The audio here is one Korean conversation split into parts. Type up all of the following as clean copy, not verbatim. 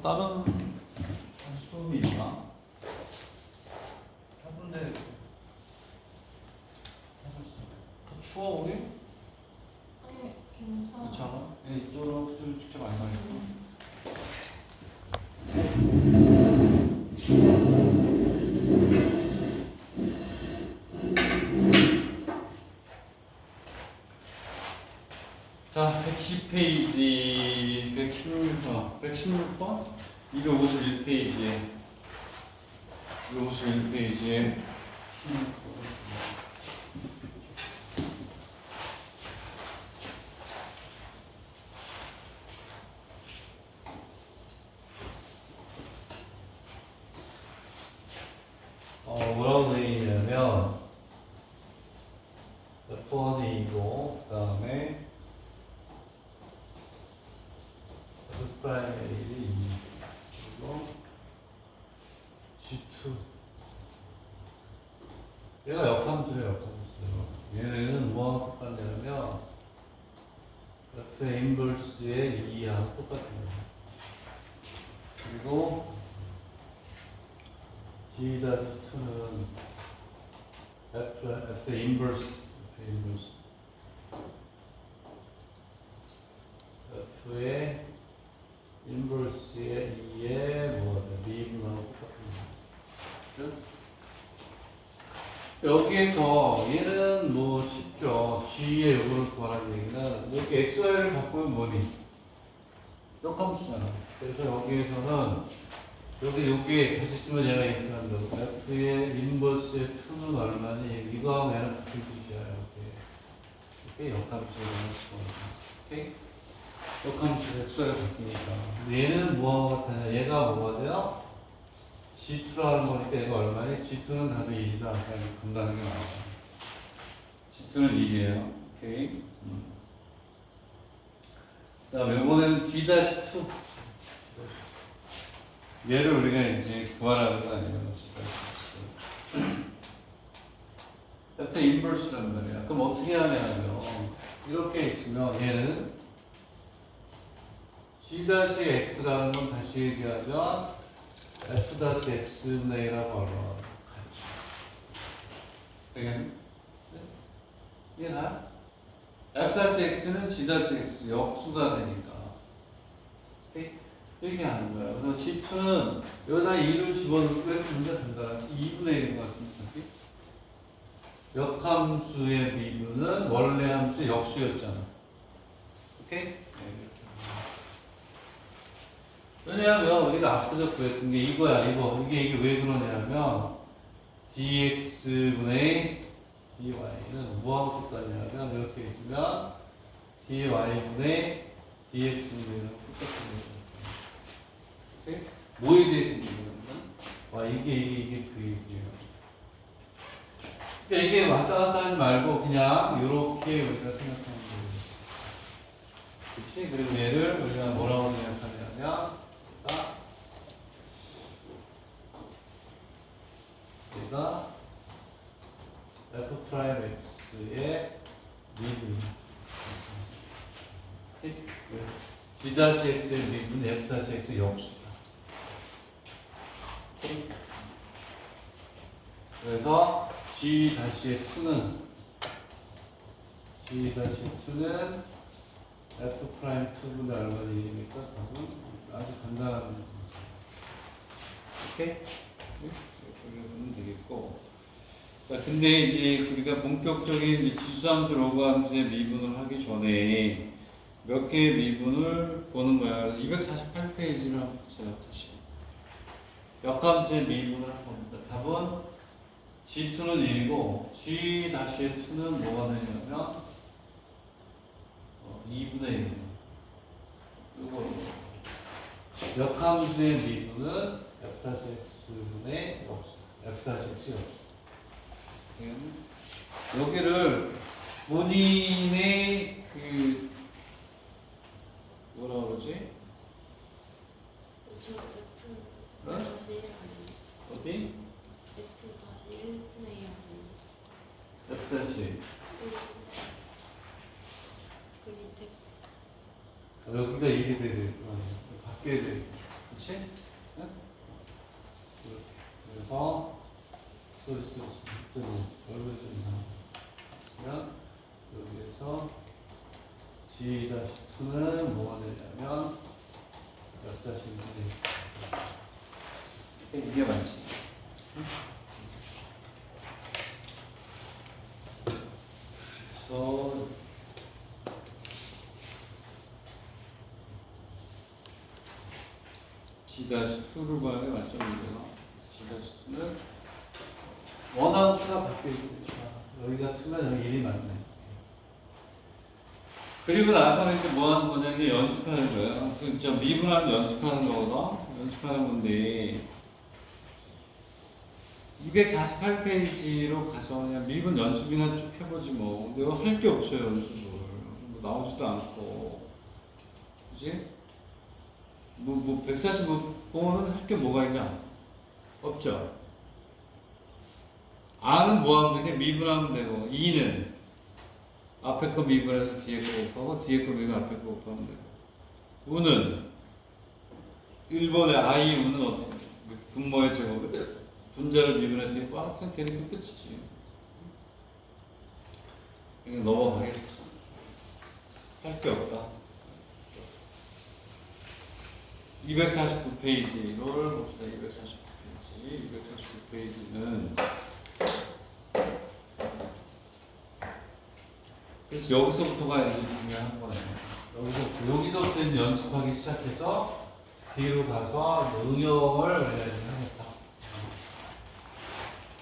다른 수업이 있나? 해본데 해봤어. 더 추워 우리? 아니 괜찮아. 괜찮아? 이쪽으로 직접 안 가니까. 자, 110페이지, 116번, 251페이지에, 251페이지에, 뭐라고 되어 있냐면, F1이고, 그 다음에, F'1이 2, 그리고 G2. 얘가 역함수예요, 역함수. 얘는 뭐하고 똑같냐면, F의 인버스의 2하고 똑같아요. 그리고 G-2는 F의 인버스, F의 인버스의 2의 뭐가 돼? 미분하고 똑같은 거죠? 여기에서 얘는 뭐 쉽죠. G의 요거를 구하라는 얘기는 여기 XY를 바꾸면 뭐니? 역함수잖아. 그래서 여기에서는 여기에 다시 쓰면 얘가 이렇게 한다고. F의 인버스의 2는 얼마니? 이거하고 얘는 같은 뜻이야. 이렇게 역함수를 쓰고. 오케이? 역함수 xy가 바뀌니까. 근데 얘는 뭐하고 같으냐? 얘가 뭐가 돼요? G2로 하는 거니까 얘가 얼마니? G2는 답이 1이다. 그냥 간단하게 나와. G2는 1이에요. 오케이. 그 다음에 이번에는 G-2. 얘를 우리가 이제 구하라는 거 아니에요? F 인버스란 말이야. 그럼 어떻게 하냐면 이렇게 있으면 얘는 G-X라는 건 다시 얘기하면 F-X분의 A라고 하면 같이. 되겠네? 이해나? F-X는 G-X 역수가 되니까. 오케이? 이렇게 하는 거예요. 그래서 G2는 여기다 2를 집어넣고 이렇게 문제가 된다. 2분의 1인 것 같습니다. 역함수의 미분은 원래 함수의 역수였잖아. 오케이? 네, 왜냐하면 우리가 앞서서 구했던 게 이거야. 이게 왜 그러냐면 dx분의 dy는 뭐하고 똑같냐면 이렇게 있으면 dy분의 dx분의 똑같은 거죠. 오케이? 뭐에 대해서 얘기하는 이게 그 얘기예요. 그러니까 이게 왔다 갔다 하지 말고 그냥 이렇게 우리가 생각하는 거예요. 그치? 그리고 얘를 우리가 뭐라고 생각하냐면 얘가 F'X의 미분 G-X의 미분 F'-X의 역수다. 그래서 G-2는 F'2분의 얼마나 얘기니까 답은 아주 간단한 문제죠. 오케이? 이렇게 보면 되겠고. 자, 근데 이제 우리가 본격적인 이제 지수함수, 로그함수의 미분을 하기 전에 몇 개의 미분을 보는 거야. 248페이지를 한번 보세요. 다시. 역함수의 미분을 한 겁니다. 답은 G2는 1이고 G-2는 뭐가 되냐면 2분의 1. 이거 역함수의 미분은 F'-X분의 역수. F'-X 역수. 여기를 본인의 그 뭐라 그러지? 저 F 어? 다시 1 아니에요? 어디? F 다시 1분의 2 아니에요? F' 그 밑에 여기가 1이 돼야 될 거 아니야. 바뀌어야 돼. 그렇지? 그렇지? 응? 이렇게. 그래서 소리 얼굴 좀 나오면 여기에서 G-2는 뭐가 되냐면 F-1이 이게 맞지? 그래서 G-2를 봐야 맞죠? G-2는 원아웃가 바뀌어 있으니까 여기가 2면 여기 1이 맞네. 그리고 나서는 이제 뭐 하는 거냐, 이제 연습하는 거예요. 진짜 미분하는 연습하는 거거든. 연습하는 건데 248페이지로 가서 그냥 미분 연습이나 쭉 해보지 뭐. 내가 할 게 없어요, 연습을. 뭐 나오지도 않고, 그지? 뭐 145번은 할 게 뭐가 있냐? 없죠. R은 뭐 하면 되게 미분하면 되고, E는 앞에 거 미분해서 뒤에 거 곱하고, 뒤에 거 미분 앞에 거 곱하면 되고, U는 1번의 I, U는 어떻게 돼? 분모의 제곱인데 분자를 미분했더니 그냥 되는 게 끝이지. 그냥 넘어가겠다. 할 게 없다. 249페이지를 봅시다. 249페이지. 249페이지는 그래서 여기서부터가 이제 중요한 거네. 여기서부터 이제 연습하기 시작해서 뒤로 가서 응용을 하겠다.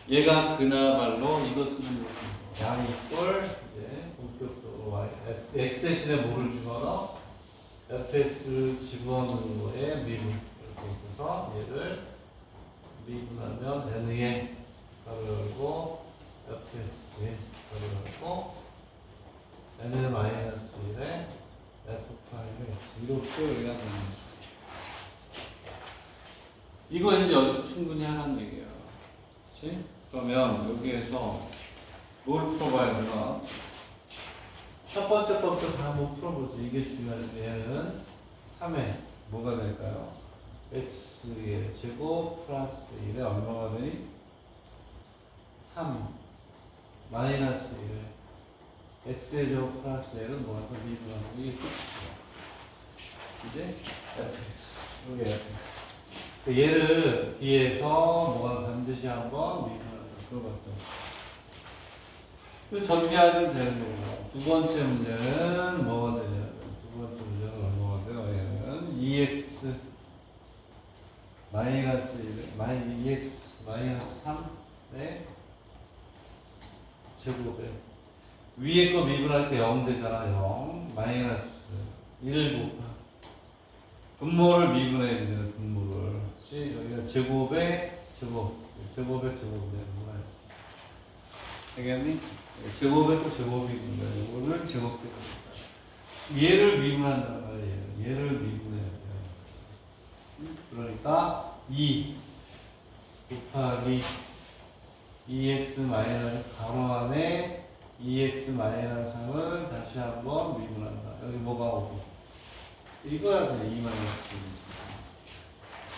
얘가 그나발로 이거 쓰는 거지. y 이꼴 이제 본격적으로 y x 대신에 뭐를 집어넣어? fx를 집어넣는 거에 미분 이렇게 있어서 얘를 미분하면 n의 괄호 열고 fx의 괄호 열고 n의 마이너스 1에 f'-x 이렇게 우리가 되는 거죠. 이거 이제 연습 충분히 하라는 얘기야. 그렇지? 그러면 여기에서 뭘 풀어봐야 되나? 첫 번째 것부터 다 못 풀어보지. 이게 중요한데 얘는 3에 뭐가 될까요? x의 제곱 플러스 1에 얼마가 되니? 3 마이너스 1에 x의 제곱 플러스 1은 뭐가 더 미분하는 이게 끝이죠. 이제 fx 여기 fx 얘를 뒤에서 뭐가 반드시 한번 미분한다. 그거밖에 그 정리하면 되는 거고. 두 번째 문제는 뭐가 되냐면 두 번째 문제는 얼마가 돼요? 얘는 2x 마이너스 1 2x 마이너스 3의 제곱에 위에 거 미분할 때 0 되잖아. 0 마이너스 1 곱하기 분모를 미분해야 되는 분모를. 여기가 제곱의 제곱, 제곱의 제곱이 되는 거야. 알겠니? 제곱의 또 제곱이군요. 이거를 제곱대로. 얘를 미분한단 말이에요. 얘를 미분해야 돼요. 그러니까 2 곱하기 2x 마이너스 가로 안에 2x 마이너스 3을 다시 한번 미분한다. 여기 뭐가 오고? 이거야 그냥 2 마이너스 1.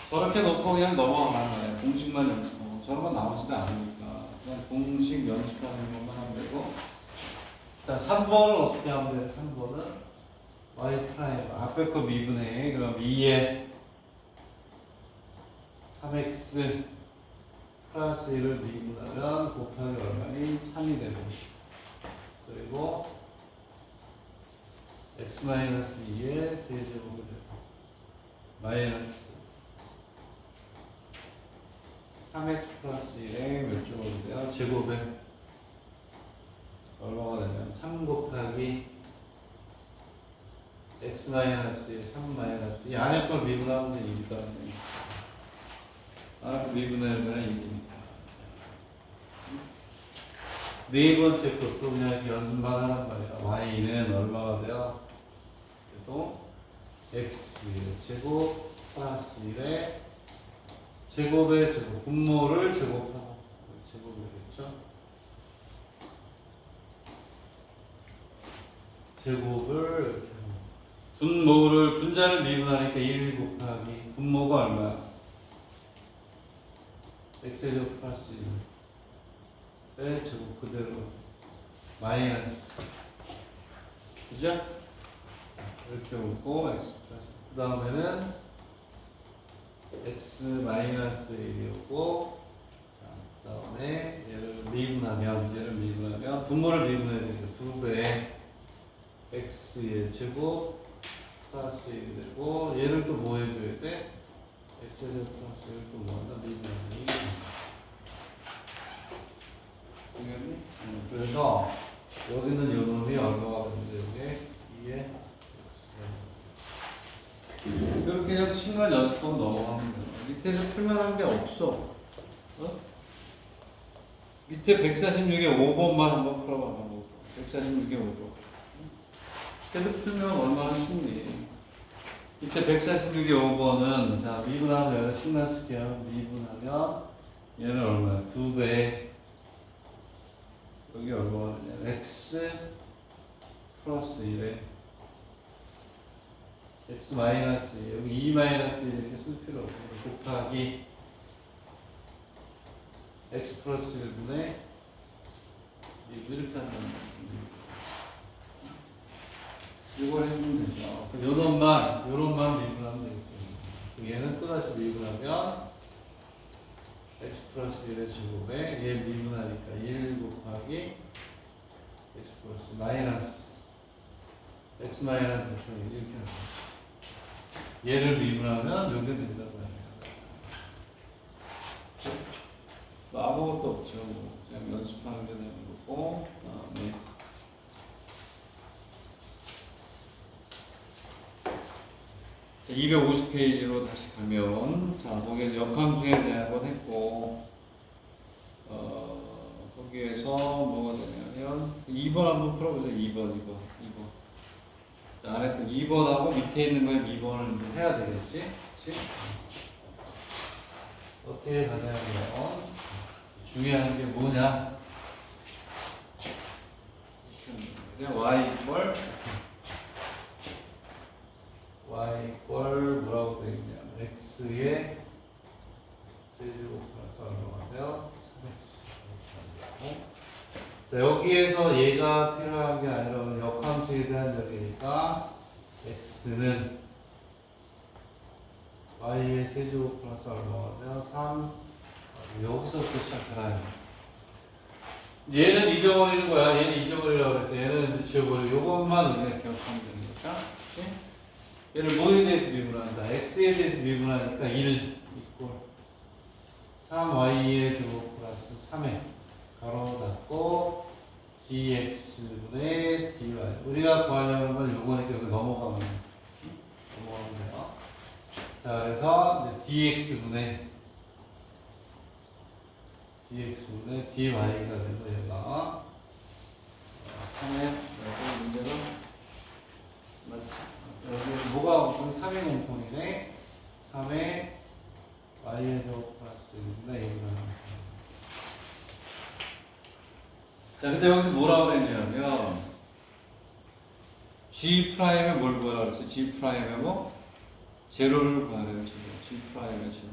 저렇게 놓고 그냥 넘어가는 거예요. 공식만 연습하고. 저런 건 나오지도 않으니까. 그냥 공식 연습하는 것만 하면 되고. 자, 3번은 어떻게 하면 돼요? 3번은 y 프라임. 앞에 거 미분해. 그럼 2에 3x 플러스 1을 미분하면 곱하기 얼마니? 3이 되고. 그리고 x 마이너스 2에 세제곱이 되고. 마이너스 3x 플러스 1에 몇 제곱이 돼요? 제곱에 얼마가 되냐면 3 곱하기 x 마이너스에 3 마이너스 이 안에 걸 미분하면 돼. 1이다. 안에 걸 미분하면 1이니까. 네 번째 것도 그냥 이렇게 연습만 하란 말이야. y는 얼마가 돼요? 그래도 x의 제곱 플러스 1에 제곱의 제곱, 분모를 제곱하고 제곱이겠죠? 제곱을 이렇게 하면 분자를 미분하니까 1 곱하기 분모가 얼마야? x제곱 플러스 1의 제곱 그대로 마이너스, 그죠? 이렇게 오고 x 플러스, 그 다음에는 x 마이너스 1이 오고, 자, 그 다음에 얘를 미분하면 분모를 미분해야 되니까 2배 x의 제곱 플러스 1이 되고, 얘를 또 뭐 해줘야 돼? x제곱 플러스 1을 또 뭐한다? 미분하기. 알겠니? 그래서 여기는 요 놈이 얼마가 되는데 이게 2의 x. 이렇게 그냥 친간 연습하고 넘어가면 돼요. 밑에서 풀만한 게 없어. 어? 밑에 146의 5번만 한번 풀어봐봐. 146의 5번. 계속 풀면 얼마나 쉽니? 밑에 146의 5번은 자 미분하면 얘를 신경 쓸게요. 미분하면 얘는 얼마야? 2배. 여기 얼마가 되냐? x 플러스 1에 x 마이너스 2, 여기 2 마이너스 1 이렇게 쓸 필요 없고 곱하기 x 플러스 1분의 이렇게 한다는 거죠. 이걸 해주면 되죠. 요런만 미분하면 되겠죠. 얘는 또다시 미분하면 x 플러스 1의 제곱에 얘 미분하니까 1 곱하기 x 플러스 마이너스 x 마이너스 곱하기 1 이렇게 하는 거죠. 얘를 미분하면 요게 된다고 해요. 뭐 아무것도 없죠. 뭐 그냥 연습하는 게 되는 거고, 그다음에 자, 250페이지로 다시 가면, 자, 거기에서 역함수에 대한 건 했고, 거기에서 뭐가 되냐면, 2번 한번 풀어보세요. 2번. 자, 안에 또 2번하고 밑에 있는 거에 2번을 이제 해야 되겠지? 그치? 어떻게 가냐면, 중요한 게 뭐냐? 그냥 y 이꼴 뭐라고 되어 있냐면 x의 세제곱 플러스 얼마가 돼요? 3x. 자, 여기에서 얘가 필요한 게 아니라 역함수에 대한 얘기니까 x는 y의 세제곱 플러스 얼마가 돼요? 3. 여기서부터 시작해라. 얘는 잊어버리는 거야. 얘는 잊어버리려고 그랬어. 얘는 이제 지워버리고 요것만 우리가 기억하면 되는 거죠. 그치? 얘를 뭐에 대해서 미분한다? x에 대해서 미분하니까 1 이꼴 3y의 제곱 플러스 3에 가로 닫고 dx분의 dy. 우리가 구하려는 건 요거니까 여기 넘어가면 돼요. 자, 그래서 이제 dx분의 dy가 되고 얘가 3에 여기 문제가 맞지? 여기 뭐가 3의 공통이네. 3의 y의 제곱 플러스 1분의 1이라는. 자, 근데 여기서 뭐라고 그랬냐면 G 프라임에 뭘 구하라고 그랬어? G 프라임에 뭐? 제로를 구하래요. G 프라임에 제로.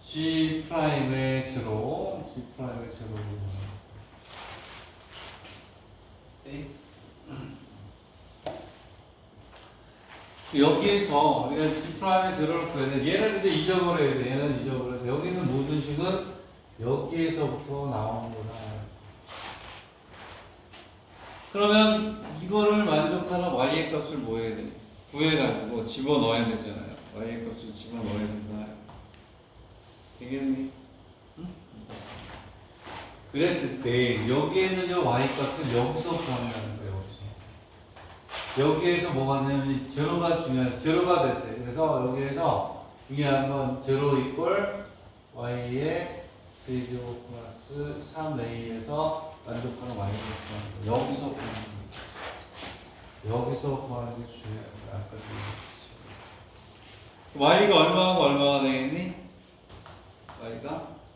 G 프라임의 제로. 여기에서 우리가 G 프라임의 제로를 구해야 돼. 얘는 이제 잊어버려야 돼. 여기는 모든 식은 여기에서부터 나오는 거다. 그러면 이거를 만족하는 y의 값을 뭐 해야 돼? 구해가지고 집어넣어야 되잖아요. y의 값을 집어넣어야 된다. 되겠니? 응? 그랬을 때 여기에는 요 y 값을 여기서 구한다는 거예요. 여기에서 뭐가 되냐면 제로가 될 때. 그래서 여기에서 중요한 건 제로 이꼴 y의 세제곱 플러스 3a에서 만족하는 y의 값을 여기서 구하는 거예요. 여기서 구하는 게 중요해요. 아까 y가 얼마하고 얼마가 되겠니? y가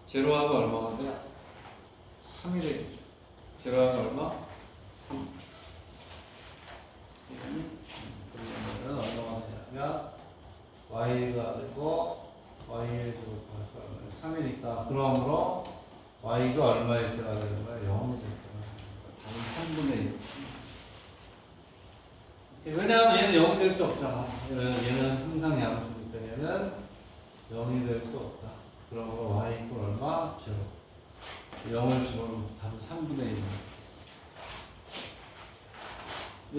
제로하고 얼마가 돼? 3이 되겠죠. 제로하면 얼마? 3. 그러면 얼마가 되냐면 y가 되고 y의 제곱 플러스 얼마냐 3이니까 그러므로 y가 얼마일 때가 되는 거야? 0이 될 때가 되는 거야. 답은 3분의 1. 왜냐하면 얘는 0이 될 수 없잖아. 얘는 항상 양수니까 얘는 0이 될 수 없다. 그러므로 y 이퀄 얼마? 제로. 0을 집어넣으면 답은 3분의 1입니다.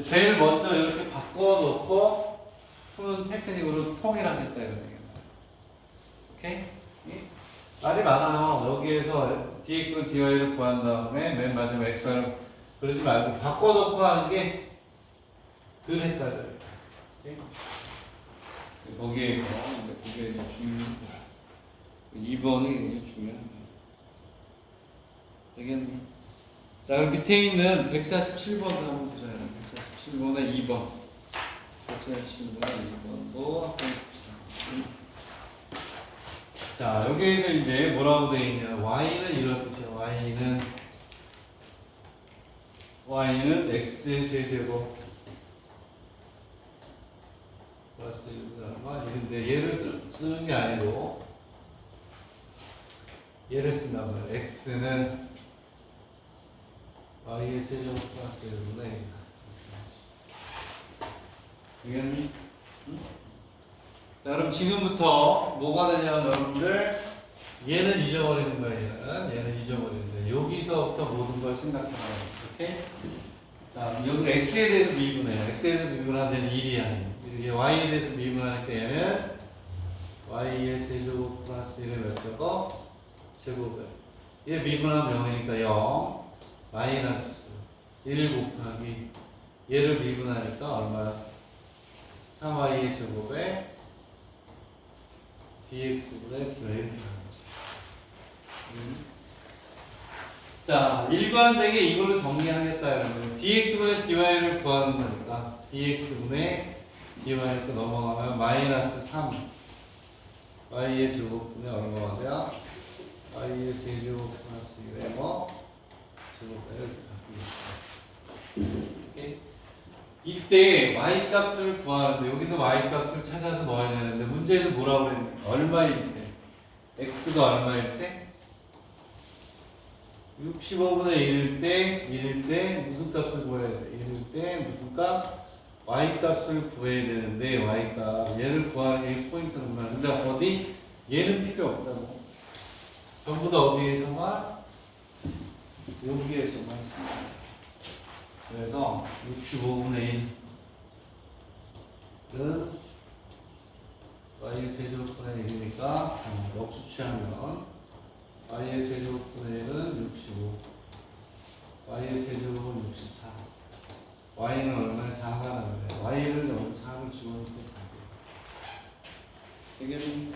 제일 먼저 이렇게 바꿔놓고 푸는 테크닉으로 통일하겠다 이런 얘기입니다. 오케이? 예? 말이 많아요. 여기에서 dx로 dy를 구한 다음에 맨 마지막 xy를 그러지 말고 바꿔놓고 하는 게 덜 헷갈려요. 오케이? 거기에서 이제 중요한 2번이 굉장히 중요한 거예요. 되겠니? 자, 그럼 밑에 있는 147번도 한번 보자. 147번에 2번. 147번에 2번도 한번 봅시다. 자, 여기에서 이제 뭐라고 되어 있냐. y는 이런 뜻이야. y는 x의 세제곱 플러스 1분의 얼마? 이런데 얘를 쓰는 게 아니고 얘를 쓴단 말이야. x는 y의 세제곱 플러스 1분의 1. 되겠니? 응? 자, 그럼 지금부터 뭐가 되냐면 여러분들 얘는 잊어버리는 거예요. 얘는 잊어버리는 거예요. 여기서부터 모든 걸 생각해봐요. 오케이? 자, 여기 x에 대해서 미분해요. x에 대해서 미분하면 얘는 1이야. 얘 y에 대해서 미분하니까 얘는 y의 세제곱 플러스 1의 몇 제곱? 제곱을. 얘 미분하면 0이니까 0 마이너스 1 곱하기 얘를 미분하니까 얼마야? 3y의 제곱에 dx분의 dy 이렇게 나오지. 자, 일관되게 이걸로 정리하겠다 여러분. dx분의 dy를 구하는 거니까 dx분의 dy를 또 넘어가면 마이너스 3 y의 제곱분의 얼마가 돼요? y의 세제곱 플러스 1에 뭐? 제곱에 이렇게 바뀌겠죠. 오케이? 이때 y 값을 구하는데 여기서 y 값을 찾아서 넣어야 되는데 문제에서 뭐라고 그랬는데 얼마일 때? x가 얼마일 때? 65분의 1일 때 무슨 값을 구해야 돼? 1일 때 무슨 값? y 값을 구해야 되는데 y 값 얘를 구하는 게 포인트는 뭐야? 근데 어디? 얘는 필요 없다고. 전부 다 어디에서만? 여기에서만 씁니다. 그래서 65분의 1은 y의 세제곱분의 1이니까 역수 취하면 y의 세제곱분의 1은 65 y의 세제곱은 64 y는 얼마에 4가 나와요. y를 여기 4를 집어넣고 되겠니?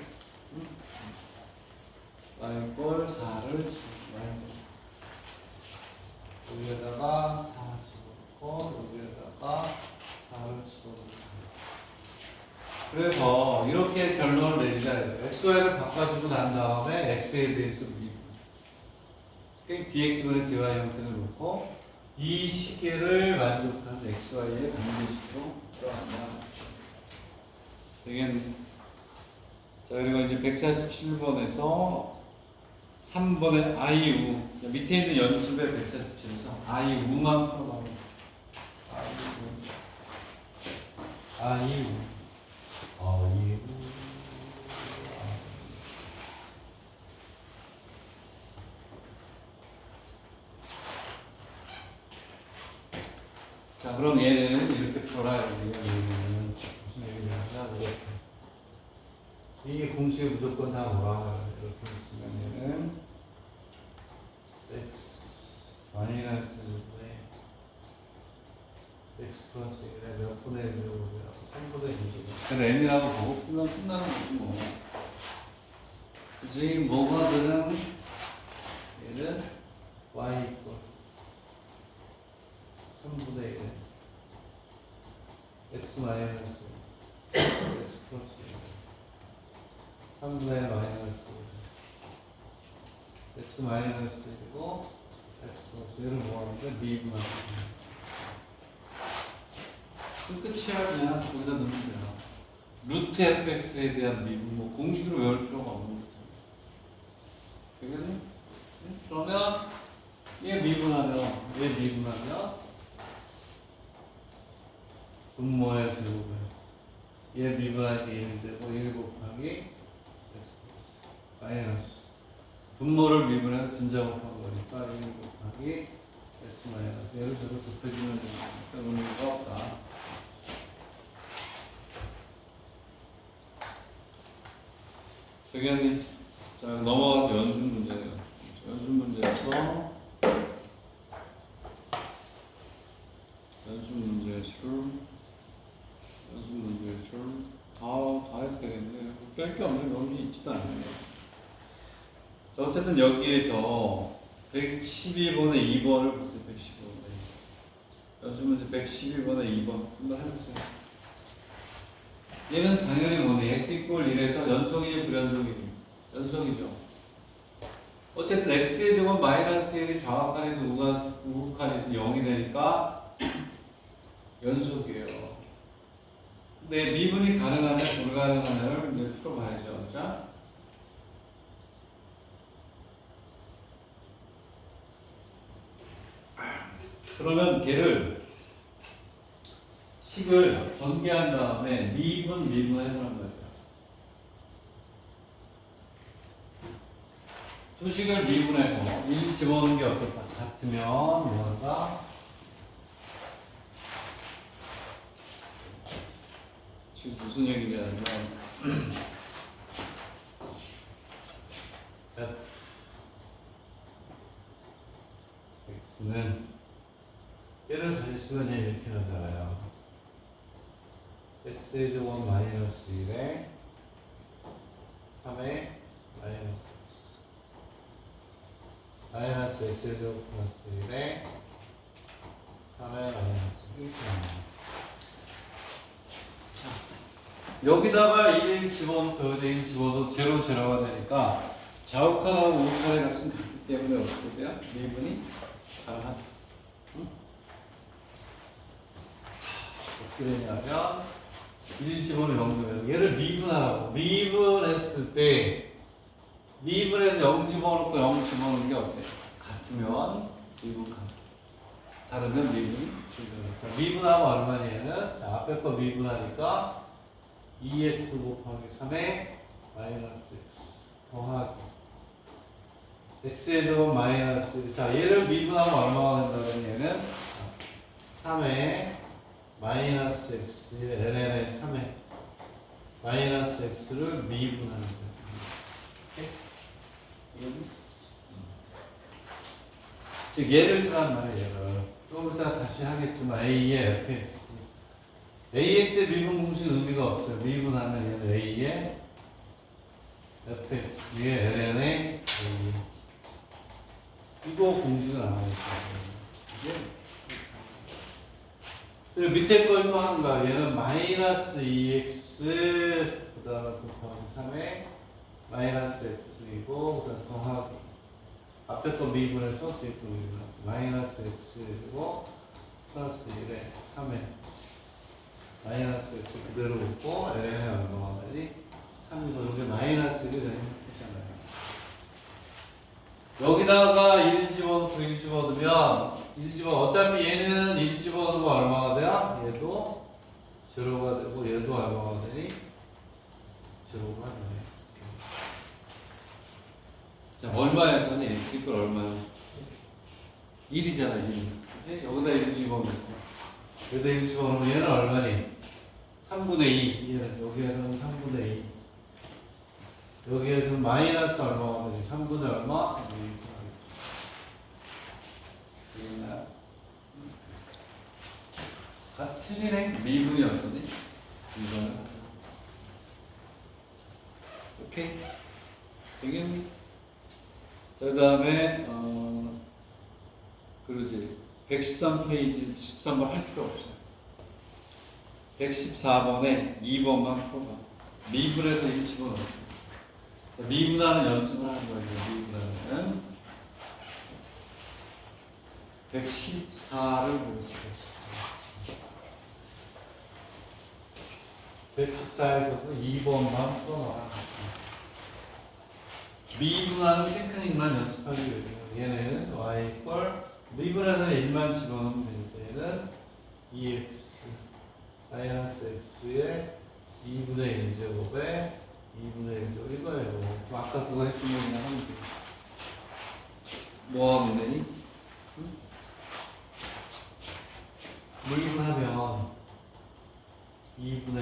y 꼴 4를 집어넣고 여기에다가 4 집어넣고 여기에다가 4를 집어넣고 그래서 이렇게 결론을 내리자. xy를 바꿔주고 난 다음에 x에 대해서 미분 dx분의 dy 형태를 놓고 이 시계를 만족하는 xy의 관계식으로 들어간다. 되겠니? 자, 그리고 이제 147번에서 3번의 IU 밑에 있는 연습의 147에서 IU만 풀어가면 IU 자, 그럼 얘는 이렇게 풀어야 돼요. 얘는 무슨 얘기냐면 이게 공식에 무조건 다 뭐라 이렇게 있으면 얘는 x 마이너스 6분의 x 플러스 1에 몇 분의 1로 보면 3분의 2죠. 그래서 n이라고 보고 풀면 끝나는 거지 뭐. 그치? 뭐거든 얘는 y 이퀄 3분의 1에 x 마이너스 x 플러스 3분의 1 마이너스 x 마이너스 1이고 얘를 뭐하는데 미분하는 끝이야. 그냥 거기다 넣으면 돼요. 루트 fx에 대한 미분 뭐 공식으로 외울 필요가 없는 거죠. 되겠니? 그러면 얘 미분하면 분모의 제곱을 얘 미분하니까 1이 되고 1 곱하기 마이너스 분모를 미분해서 분자곱한 거니까 1 곱하기 x 마이너스 얘를 저도 곱해주면 되니까 의미가 없다. 되겠니? 자 넘어가서 연준 문제네요. 연준 문제에서 연준 문제의 술 다 해도 되겠네. 뺄 게 없네. 너무 있지도 않네. 자, 어쨌든 여기에서 112번에 2번을 보세요. 112번에 연준 문제 112번에 2번 한번 해보세요. 얘는 당연히 뭐네. x 이퀄 1에서 연속이지 불연속이지? 연속이죠. 어쨌든 x의 제곱은 마이너스 1이 좌극한이든 우극한이든 0이 되니까 연속이에요. 근데 미분이 가능하냐 불가능하냐를 이제 풀어봐야죠. 자, 그러면 걔를 식을 전개한 다음에 미분해보란 말이야. 두 식을 미분해서 1 집어넣는 게 어떻다? 같으면 뭐한다? 지금 무슨 얘기냐면 x는 얘를 다시 쓰면 얘 이렇게 하잖아요. x의 제곱 마이너스 1에 3의 마이너스 x 마이너스 x의 제곱 플러스 1에 3의 마이너스 이렇게 합니다. 여기다가 1 집어넣고 여기다 1 집어넣어도 0, 제로가 되니까 좌우칸하고 우극한의 값은 같기 때문에 어떻게 돼요? 미분이 가능하다. 응? 어떻게 되냐면 1 집어넣으면 0 얘를 미분하라고. 미분했을 때 미분해서 0 집어넣고 0 집어넣는 게 어때? 같으면 미분 가능. 다르면 미분이 불가능. 미분하면 얼마냐면 앞에 거 미분하니까 2x 곱하기 3의 마이너스 x 더하기 x의 제곱 마이너스 자 얘를 미분하면 얼마가 된다면 얘는 3의 마이너스 x의 ln의 3의 마이너스 x를 미분하는 거예요. 즉 얘를 쓰란 말이에요. 얘를 좀 이따 다시 하겠지만 a의 fx AX의 미분 공식 의미가 없어요. 미분하면 얘는 A의 FX의 LN의 A. 이거 공식은 안 하겠어요. 그리고 밑에 걸 또 한가. 얘는 마이너스 2X, 그 다음에 곱하기 3의 마이너스 X이고, 그 다음 더하기. 앞에 거 미분해서 뒤에 거 미분하기. 마이너스 X이고, 플러스 1에 3의 마이너스 x 그대로 붙고 ln에 얼마가 되니? 3이고 여기 마이너스 1이 되는 거잖아요. 여기다가 1 집어넣고 1 집어넣으면 1 어차피 얘는 1 집어넣으면 얼마가 돼요? 얘도 제로가 되고 얘도 얼마가 되니? 제로가 되네. 자 얼마에서는 x 이퀄 얼마야? 1이잖아 1. 그치? 여기다 1 집어넣고 여기다 1 집어넣으면 얘는 얼마니? 3분의 2. 얘는 여기에서는 3분의 2. 여기에서는 마이너스 얼마가 되지? 3분의 얼마? 2. 틀리네. 미분이 어떠니? 이거는 하자. 오케이. 되겠니? 자, 그 다음에 그러지. 113페이지 13번 할 필요 없어요. 114번에 2번만 풀어봐. 미분해서 1 집어넣어. 미분하는 연습을 하는 거예요. 미분하는. 114를 보겠습니다. 114에서도 2번만 풀어놔. 미분하는 테크닉만 연습하기로 얘는 y 이퀄 미분해서 1만 집어넣으면 되니까 얘는 2x 마이너스 x의 2분의 1제곱에 2분의 1제곱 이거예요. 아까 그거 했던 거 그냥 하면 돼. 뭐 하면 되니? 응? 미분하면 2분의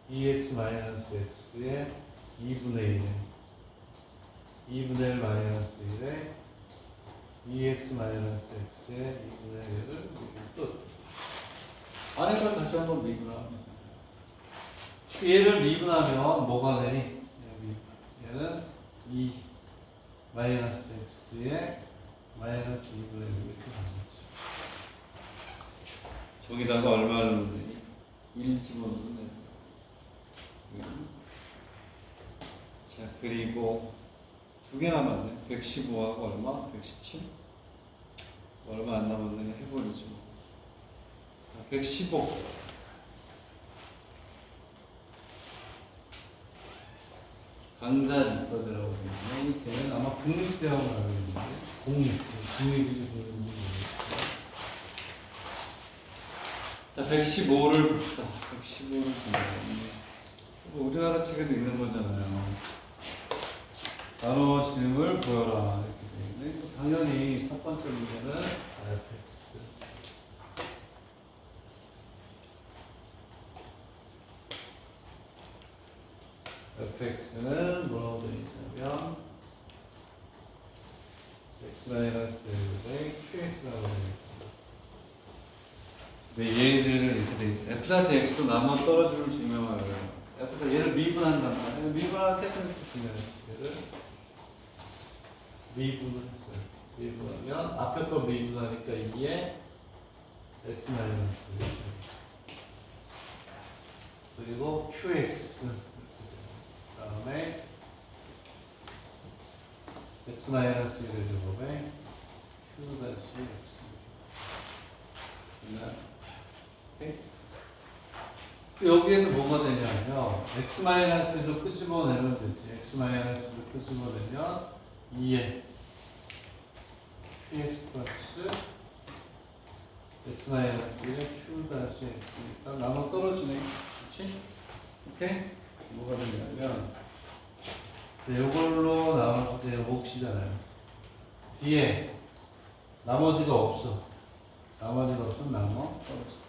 1 2x 마이너스 x의 2분의 1에 2분의 1 마이너스 1에 2x 마이너스 x의 2분의 1을 끝. 안에 걸 다시 한번 미분하면 얘를 미분하면 뭐가 되니? 얘는 2 마이너스 x의 마이너스 2분의 1 이렇게 나오죠. 저기다가 얼마를 넣으면 되니? 1 집어넣으면 됩니다. 자, 그리고 두 개 남았네. 115하고 얼마? 117? 얼마 안 남았네. 해버리죠. 자, 115. 강산 이과대라고 하는데 걔는 아마 국립대라고 알고 있는데 국립이지. 자, 115를 봅시다. 115를 보면 우리나라 책에도 있는 거잖아요. 나누어짐을 보여라 이렇게 되어 있네. 당연히 첫 번째 문제는 fx fx는 뭐라고 되어 있냐면 x-1의 qx라고 되어 있습니다. 네, 얘들을 이렇게 되어 있어요. f-x도 나눠 떨어짐을 증명하여요. 얘를 미분한단 말이에요. 미분하는 테크닉도 중요해요. 얘를 미분을 했어요. 미분하면 앞에 거 미분하니까 2에 x 마이너스 그리고 qx 그 다음에 x 마이너스 1의 제곱에 q 다시 x 오케이? 여기에서 뭐가 되냐면 x-1을 끄집어내면 되지. x-1을 끄집어내면 2에 px 플러스 x-1의 q 다시 x니까 나눠 떨어지네. 그치? 오케이? 뭐가 되냐면 이걸로 나눴을 때 몫이잖아요. 뒤에 나머지가 없어. 나머지가 없으면 나눠 떨어져.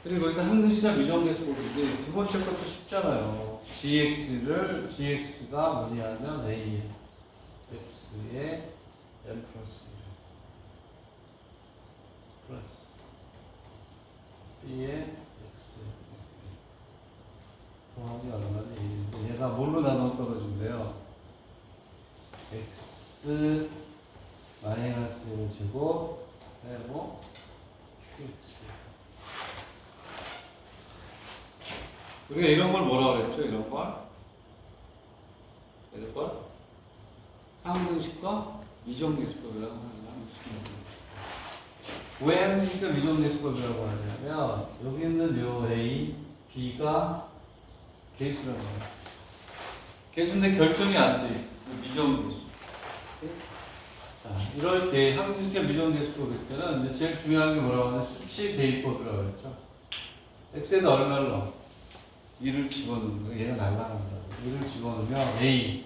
그리고 일단 항등식과 미정계수 보는데 두 번째 것도 쉽잖아요. gx가 뭐냐면 a x의 n 플러스 1 플러스 b의 x 더하기 얼마니? 얘가 뭘로 나눠 떨어진대요? x 마이너스 1 제곱 빼고 qx. 우리가 이런 걸 뭐라 그랬죠? 이런 걸? 이런 걸? 항등식과 미정계수법이라고 하는 왜 항등식과 미정계수법이라고 하냐면 여기 있는 요 A, B가 계수라고 해요. 계수인데 결정이 안 돼 있어. 미정계수. 자, 이럴 때 항등식과 미정계수법일 때는 이제 제일 중요한 게 뭐라고 하냐? 수치 대입법이라고 했죠. x에다 얼마를 넣어? 1을 집어넣는 거, 얘가 날라간다고. 1을 집어넣으면 A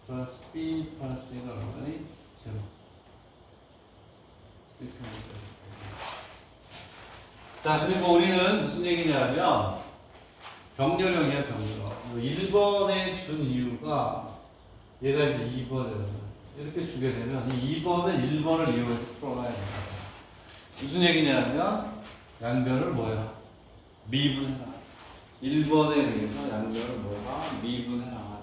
플러스 B 플러스 1은 얼마니? 0. 이렇게 자, 그리고 우리는 무슨 얘기냐면 병렬형이야, 병렬형. 1번에 준 이유가 얘가 이제 2번이라서 이렇게 주게 되면 이 2번은 1번을 이용해서 풀어가야 된다. 무슨 얘기냐면 양변을 뭐해라? 미분해라. 1번에 의해서 양변을 뭐해라? 미분해라.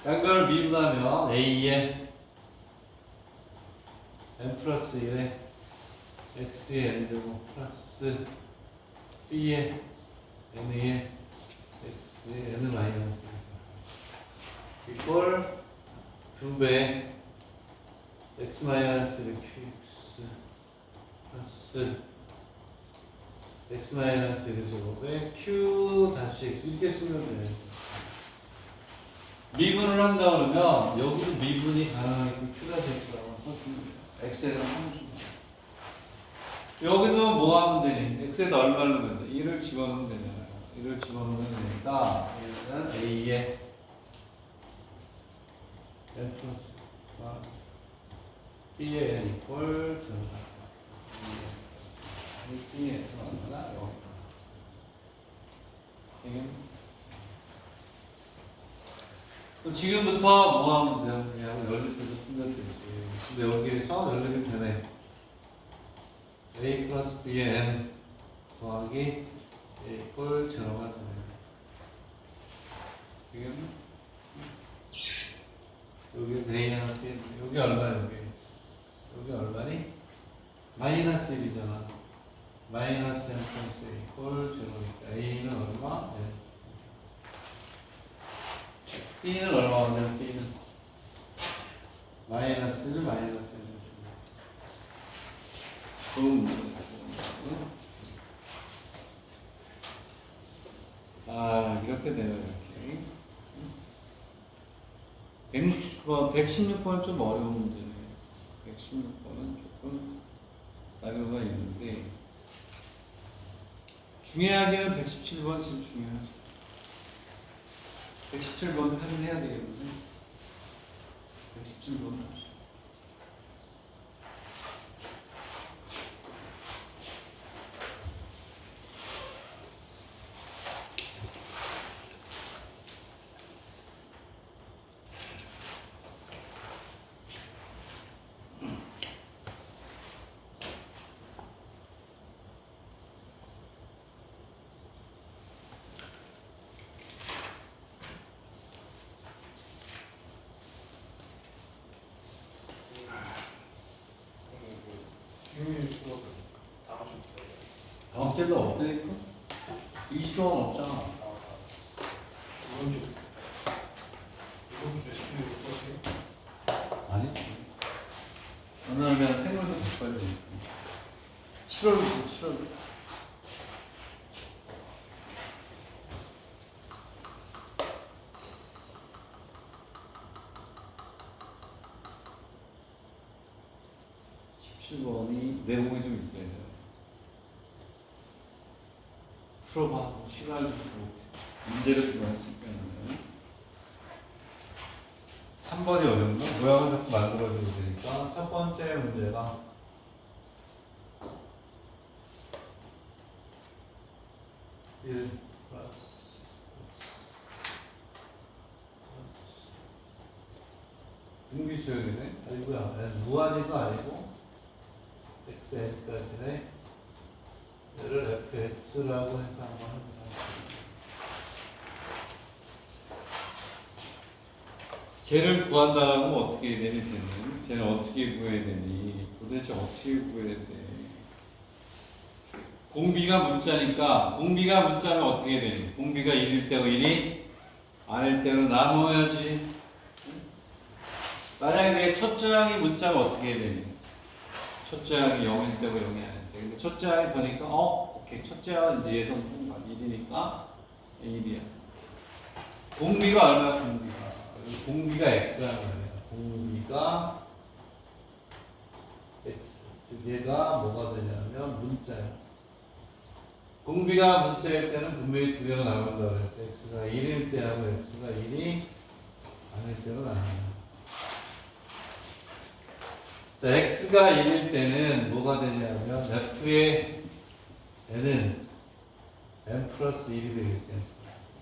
양변을 미분하면 A의 n 플러스 1에 x의 n제곱 플러스 b의 n의 x의 n 마이너스 이꼴 2배 x 마이너스 qx 플러스 x 마이너스 1의 제곱에 q 다시 x 이렇게 쓰면 돼. 미분을 한다 그러면 여기도 미분이 가능하게끔 q 다시 x라고 써주면 돼요. x에다 하면 줍니다. 여기도 뭐 하면 되니? x에다 얼마를 넣으면 돼? 1을 집어넣으면 되잖아요. 1을 집어넣으면 되니까 얘는 a에 n 플러스 b에 n 이꼴 들어간다. b에 들어간다. 여기. 그럼 지금부터 뭐 하면 돼요? 그냥 열릴 때도 풀면 되지. 근데 여기에서 열리면 되네. a 플러스 b의 n 더하기 a 이꼴 제로가 되네. 지금 여기 a 하나 b 여기 얼마야 여기 얼마니? 마이너스 1이잖아. 마이너스 n 플러스 a 이꼴 제로니까 a는 얼마? n. b는 얼마면 돼요? b는 마이너스 1 마이너스 1 좋은 문제다. 아 이렇게 되네요. 이렇게 116번 좀 어려운 문제네요. 116번은 조금 난이도가 있는데 중요하게는 117번 지금 중요하죠. 117번도 할인해야 되겠는데 117번 합시다. 다음 주에도 없다니까? 20 동안 없잖아. 이번 주에 수요일 어떻게? 아니? 오늘 그냥 생물도 바꿔야 되니까. 7월부터 7월. 번이 내용이 좀 있어야 돼요. 풀어봐. 시간을 좀 문제를 좀 할 수 있게 하면 3번이 어려운가? 모양을 자꾸 만들어줘야 되니까 첫 번째 문제가 1 플러스 등비수열이네? 아이고야 무한히도 아니고 xn까지네. 얘를 fx라고 해서 한번 해보자. 쟤를 구한다라고 하면 어떻게 해야 되니? 쟤는 어떻게 구해야 되니? 도대체 어떻게 구해야 돼? 공비가 문자니까 공비가 문자면 어떻게 해야 되니? 공비가 1일 때고 1이 아닐 때로 나눠야지. 만약에 첫째 항이 문자면 어떻게 해야 되니? 첫째 항이 0일 때고 0이 아닐 때. 근데 첫째 항이 보니까 오케이. 첫째 항은 이제 예선 1이니까 1이야. 공비가 얼마야? 공비가 x라는 거예요. 공비가 x. 즉 얘가 뭐가 되냐면 문자야. 공비가 문자일 때는 분명히 두 개로 나눈다고 그랬어. x가 1일 때하고 x가 1이 아닐 때로 나눠요. 자, x가 1일 때는 뭐가 되냐면 f의 n은 n 플러스 1이 되겠지.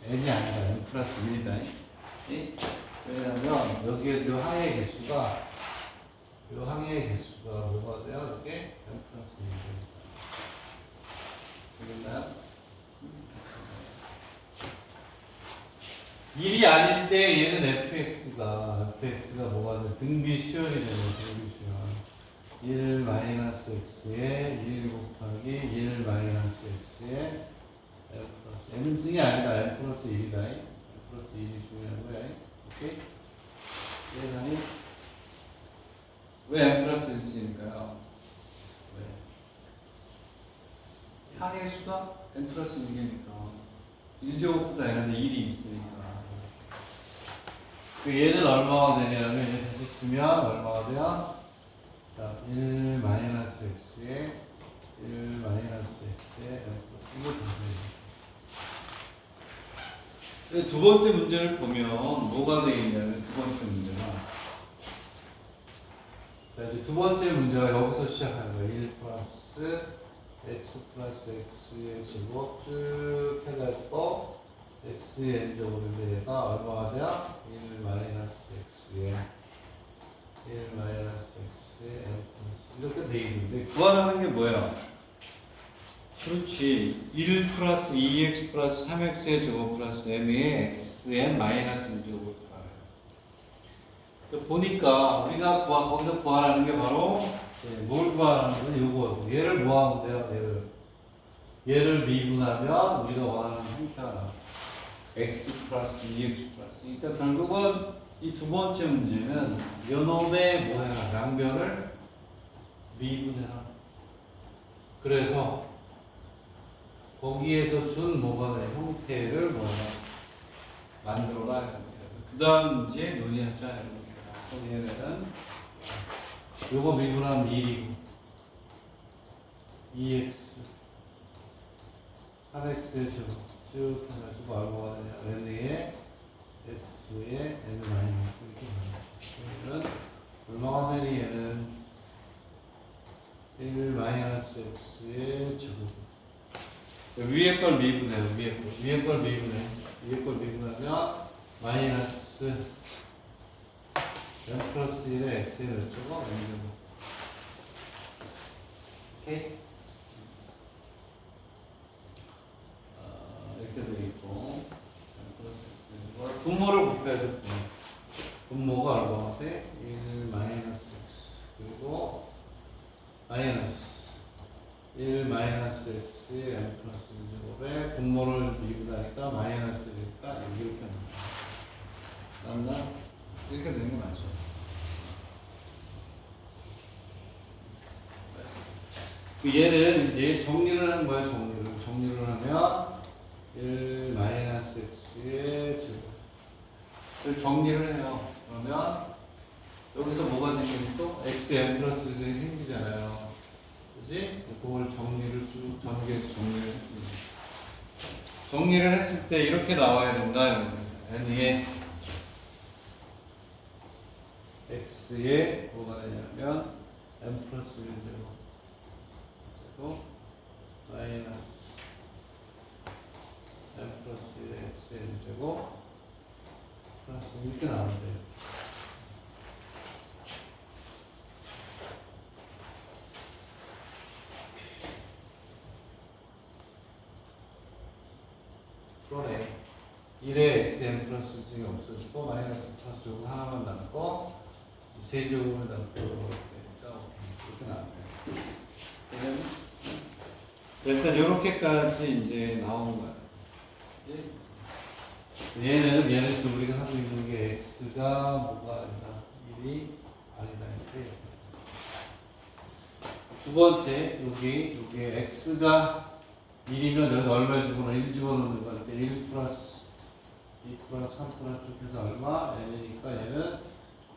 n이 아니라 n 플러스 1이다. 왜냐면 여기에 요 항의 개수가 뭐가 돼요? 이게 n 플러스 1이 되니까. 되겠나요? 1이 아닐 때 얘는 fx가 뭐가 돼? 등비 수열이 되는 등비 수열. 1 마이너스 x에 1 곱하기 1 마이너스 x에 n 플러스 n승이 아니다. n 플러스 1이다. n 플러스 1이 중요한 거야. 오케이? 계산이 왜 n 플러스 1쓰니까요? 왜? 항의 수가 n 플러스 1이니까 1제곱보다 n인데 1이 있으니까 그 얘는 얼마가 되냐면 얘 다시 쓰면 얼마가 돼요? 자, 1 마이너스 x에 1 마이너스 x에 n 플러스 1을 더해요. 두 번째 문제를 보면 뭐가 되겠냐면 두 번째 문제가 자 이제 두 번째 문제가 여기서 시작하는 거예요. 1 플러스 x 플러스 x의 제곱 쭉 해가지고 x의 n제곱인데 얘가 얼마가 돼요? 1 마이너스 x에 1 마이너스 x에 n 플러스 이렇게 돼 있는데 구하라는 게 뭐야? 그렇지. 1 플러스 2x 플러스 3x의 제곱 플러스 n의 xn 마이너스 1제곱을 구하래요. 보니까 우리가 거기서 구하라는 게 바로 뭘 구하라는 건 요거. 얘를 뭐 하면 돼요? 얘를 미분하면 우리가 원하는 형태가 x 플러스 2x 플러스. 그러니까 결국은 이 두 번째 문제는 요놈의 뭐야? 양변을 미분해라. 그래서 거기에서 준 뭐가 돼? 형태를 뭐야? 만들어라. 그 다음 이제 논의하자. 얘는 요거 미분하면 1이고 2x 8x의 제곱 쭉 해가지고 얼마가 되냐? n의 x의 n 마이너스 이렇게 나오죠. 얘는 얼마가 되니? 얘는 1 마이너스 x의 제곱 위에 걸 미분해요. 위에 걸 미분하면 마이너스 n 플러스 1의 x의 몇 제곱? n 제곱. 오케이? 이렇게 돼 있고 n 플러스 x 분모를 곱해야죠. 분모가 얼마가 돼? 1 마이너스 x 그리고 마이너스 1 마이너스 x의 n 플러스 1제곱에 분모를 미분하니까 마이너스니까 이렇게 합니다. 맞나? 이렇게 되는 게 맞죠? 얘는 이제 정리를 한 거야. 정리를 하면 1 마이너스 x의 제곱을 정리를 해요. 그러면 여기서 뭐가 생기면 또 x n 플러스 1이 생기잖아요. 그지? 그걸 정리를 쭉 전개해서 정리를 해주는 거예요. 정리를 했을 때 이렇게 나와야 된다. n의 x에 뭐가 되냐면 n 플러스 1제곱 그리고 마이너스 n 플러스 1의 x의 1제곱 플러스 이렇게 나오면 돼요. 그러네. 1의 xn 플러스 1이 없어지고 마이너스 플러스 요거 하나만 남고 세제곱을 남고 되니까 이렇게 나와요. 일단 이렇게까지 이제 나오는 거야. 얘는 지금 우리가 하고 있는 게 x가 뭐가 아니다. 1이 아니다. 이렇게. 두 번째 여기 x가 1이면 여기 얼마 집어넣어? 1 집어넣는 거니까 1 플러스 2 플러스 3 플러스 쭉 해서 얼마? n이니까 얘는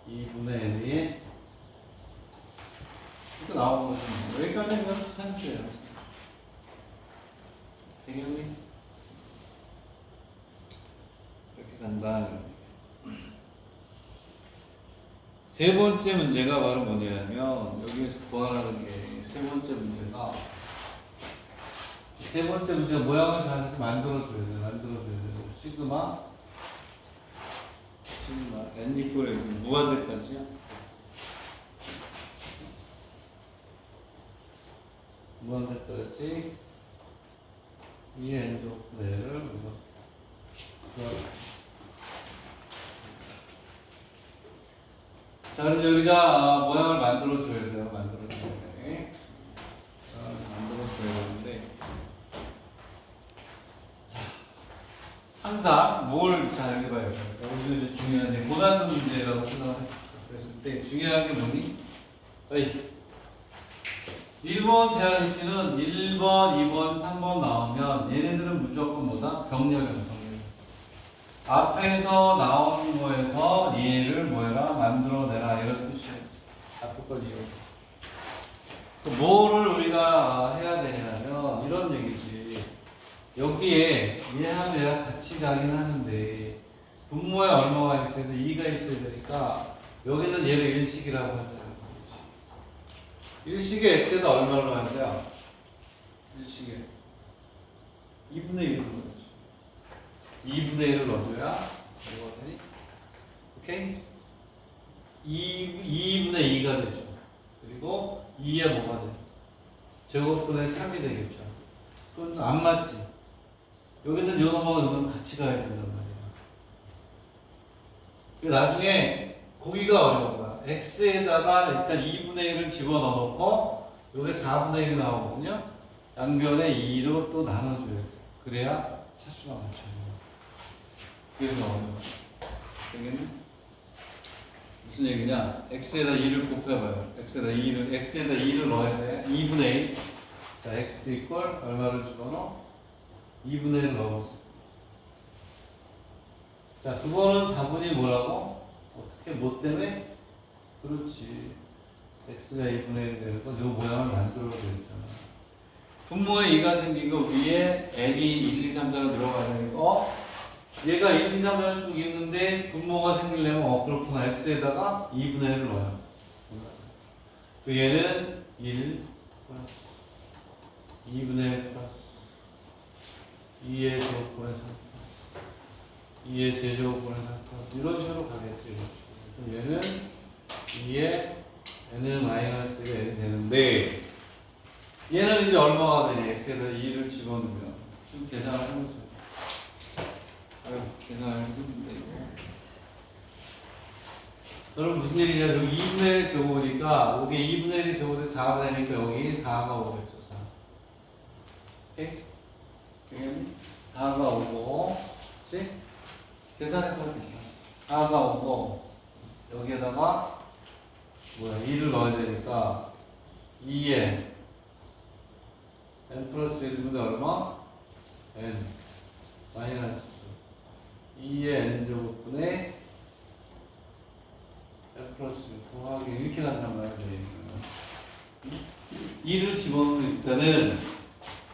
2분의 n이 이렇게 나오는 거죠. 여기까지는 그냥 산수예요. 되겠니? 이렇게 간다. 세 번째 문제가 바로 뭐냐면 여기에서 구하라는 게 세 번째 문제가 세 번째 문제가 모양을 잘해서 만들어줘야 돼. 시그마 n 이퀄 무한대까지야. 무한대까지 이 n 제곱분의 를 자, 그럼 우리가 모양을 만들어줘야 돼요. 만들어줘야 되는데 항상 뭘 잘 해봐요. 여기서 이제 중요한 게 고난도 문제라고 생각을 했을 때 중요한 게 뭐니? 어이. 1번 대학 입시는 1번, 2번, 3번 나오면 얘네들은 무조건 뭐다? 병렬이야, 병렬. 앞에서 나온 거에서 얘를 뭐해라? 만들어내라 이런 뜻이에요. 앞에 걸 이용. 뭐를 우리가 해야 되냐면 이런 얘기지. 여기에 얘하고 얘가 같이 가긴 하는데 분모에 얼마가 있어야 돼? 2가 있어야 되니까 여기는 얘를 일식이라고 하잖아요. 일식에 x에다 얼마를 넣어야 돼요? 일식에 2분의 1을 넣어야죠. 2분의 1을 넣어줘야 뭐가 되니? 오케이? 2분의 2가 되죠. 그리고 2에 뭐가 돼요? 제곱분의 3이 되겠죠. 그건 안 맞지? 여기는 요놈하고 요놈 같이 가야 된단 말이야. 그리고 나중에 고기가 어려운 거야. x에다가 일단 2분의 1을 집어넣어놓고 여기 4분의 1이 나오거든요. 양변에 2로 또 나눠줘야 돼. 그래야 차수가 맞춰요. 그래서 어려워. 되겠니? 무슨 얘기냐? x에다 2를 곱해봐요. x에다 2를 넣어야 돼. 2분의 1. 자, x 이퀄 얼마를 집어넣어? 2분의 1을 넣어보세요. 자, 그거는 다분히 뭐라고? 어떻게, 뭐 때문에? 그렇지. x가 2분의 1이 되는 건 요 모양을 만들어야 되잖아. 분모에 2가 생기고 위에 n이 1, 2, 3, 4로 들어가야 되고 얘가 1, 2, 3, 4를 쭉 있는데 분모가 생기려면 그렇구나. x에다가 2분의 1을 넣어요. 그 얘는 1 플러스 2분의 1 플러스 2의 제곱분의 3 플러스 2의 제곱분의 4 플러스 이런 식으로 가겠지. 그럼 얘는 2의 n은 마이너스 1이 되는데 얘는 이제 얼마가 되냐? x에다 2를 집어넣으면 좀 계산을 해보세요. 아유, 계산을 힘든데 이거. 여러분 무슨 얘기냐? 여기 2분의 1 제곱이니까 여기 2분의 1이 제곱돼서 4가 되니까 여기 4가 오겠죠. 4. 오케이? 그러면 4가 오고 그치? 계산해봐야 되잖아. 4가 오고 여기에다가 뭐야 2를 넣어야 되니까 2에 n 플러스 1분의 얼마? n 마이너스 2의 n 제곱분의 n 플러스 1 더하기 이렇게 간단 말이야. 2를 집어넣을 때는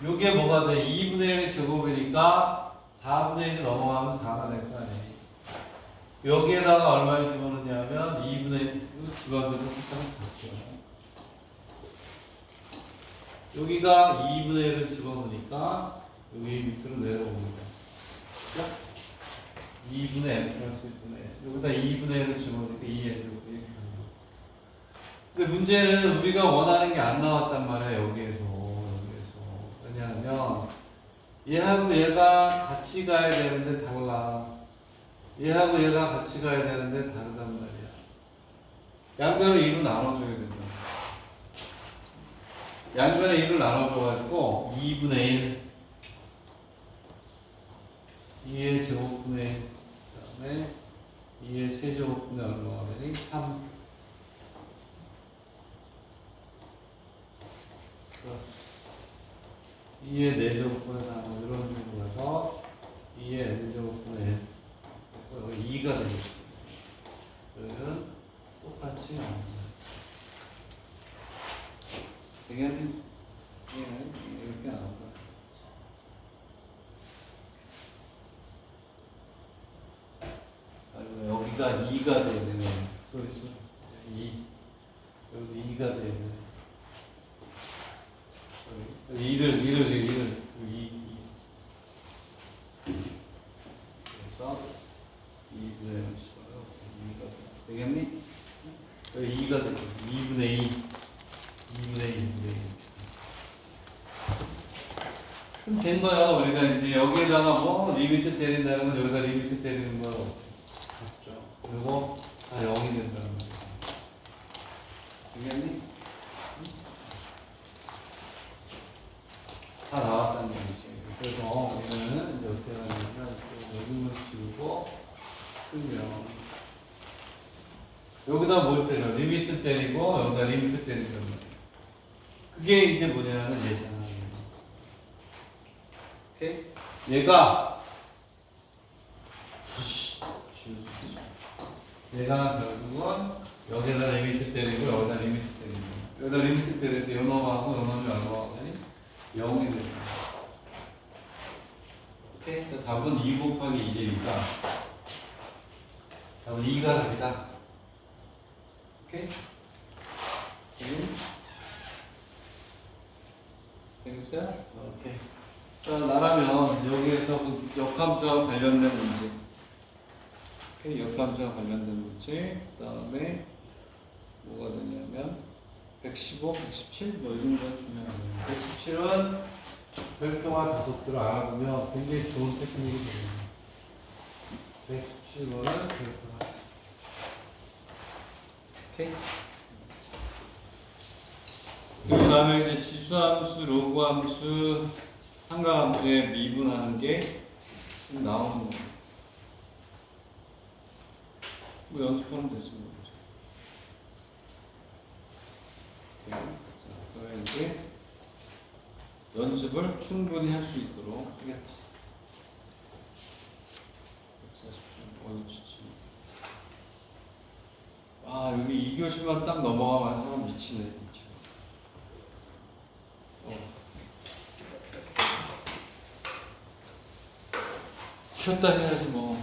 요게 뭐가 돼? 2분의 1의 제곱이니까 4분의 1이 넘어가면 4가 될 거 아니야. 여기에다가 얼마를 집어넣냐면 2분의 1을 집어넣어서 색깔을 바뀌어. 여기가 2분의 1을 집어넣으니까 여기 밑으로 내려옵니다. 그죠? 2분의 n 플러스 1분의 여기다 2분의 1을 집어넣으니까 2n 제곱 이렇게 됩니다. 근데 문제는 우리가 원하는 게 안 나왔단 말이야. 여기에서. 왜냐하면 얘하고 얘가 같이 가야 되는데 달라. 얘하고 얘가 같이 가야 되는데 다르단 말이야. 양변을 2로 나눠줘야 된다. 양변에 1을 나눠줘가지고 2분의 1 2의 제곱분의 1 그 다음에 2의 세제곱분의 얼마가 되니? 3 플러스 2의 4제곱분의 3 이런 식으로 가서 2의 n제곱분의 n 여기 2가 되겠습니다. 여기는 똑같이 나옵니다. 얘는 이렇게 나온다. 아이고, 여기가 2가 되네. 소리. 2. 여기 2가 되네. 여기 2. 그래서 2분의 1 2가 되겠니? 여기 2가 되겠네. 2분의 2. 2분의 2. 그럼 된 거야. 우리가 이제 여기에다가 뭐 리미트 때린다는 건 여기다 리미트 때리는 거 같죠. 그리고 다 0이 된다는 거야. 되겠니? 다 나왔다는 얘기지. 그래서 우리는 이제 어떻게 하냐면 여기만 치우고 그러면 여기다 뭘 때려? 리미트 때리고 여기다 리미트 때리는 거야. 그게 이제 뭐냐면 얘잖아. 오케이? 얘가 얘가 결국은 여기다 리미트 때리고 여기다 리미트 때리고 여기다 리미트 때릴 때 요놈하고 요놈이 얼마가 되니? 0이 되죠. 오케이? 그러니까 답은 2 곱하기 1이니까 답은 2가 답이다. 오케이? 되겠어요? 오케이. 자, 나라면 여기에서 그 역함수와 관련된 문제. 오케이, 역함수와 관련된 문제. 그 다음에 뭐가 되냐면 115, 117? 뭐 이 정도가 중요하네요. 117은 별표와 다섯들을 알아두면 굉장히 좋은 테크닉이 됩니다. 117번은 별표가. 오케이? 그 다음에 이제 지수함수, 로그함수, 상가함수에 미분하는 게 지금 나오는 거예요. 뭐 연습하면 되지 뭐. 자, 그러면 이제 연습을 충분히 할 수 있도록 하겠다. 140점 보여주지. 아, 여기 2교시만 딱 넘어가면 사람 미치네, 미쳐. 쉬었다 해야지 뭐.